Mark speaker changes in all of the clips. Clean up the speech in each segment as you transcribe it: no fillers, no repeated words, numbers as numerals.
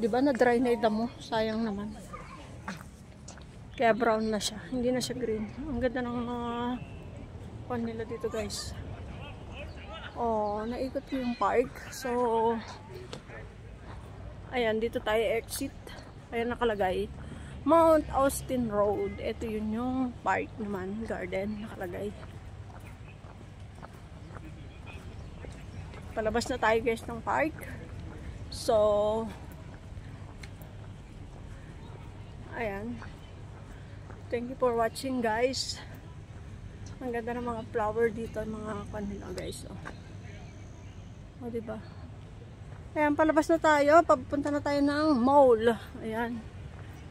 Speaker 1: Di ba na-dry na yung damo? Sayang naman. Kaya brown na siya. Hindi na siya green. Ang ganda ng mga pan nila dito guys. Oh, naikot ko yung park. So, ayan, dito tayo exit. Ayan nakalagay. Mount Austin Road. Ito yun yung park naman. Garden nakalagay. Palabas na tayo guys ng park. So, ayan. Thank you for watching guys. Ang ganda ng mga flower dito, mga kanila guys. O diba? Ayan, palabas na tayo. Papunta na tayo ng mall. Ayan.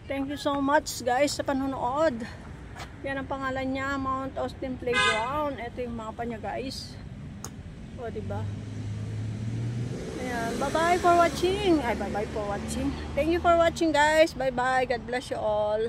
Speaker 1: Thank you so much guys sa panonood. Yan ang pangalan niya, Mount Austin Playground. Ito yung mapa niya guys. O diba? Ayan. Bye-bye for watching. Ay, bye-bye for watching. Thank you for watching guys. Bye-bye. God bless you all.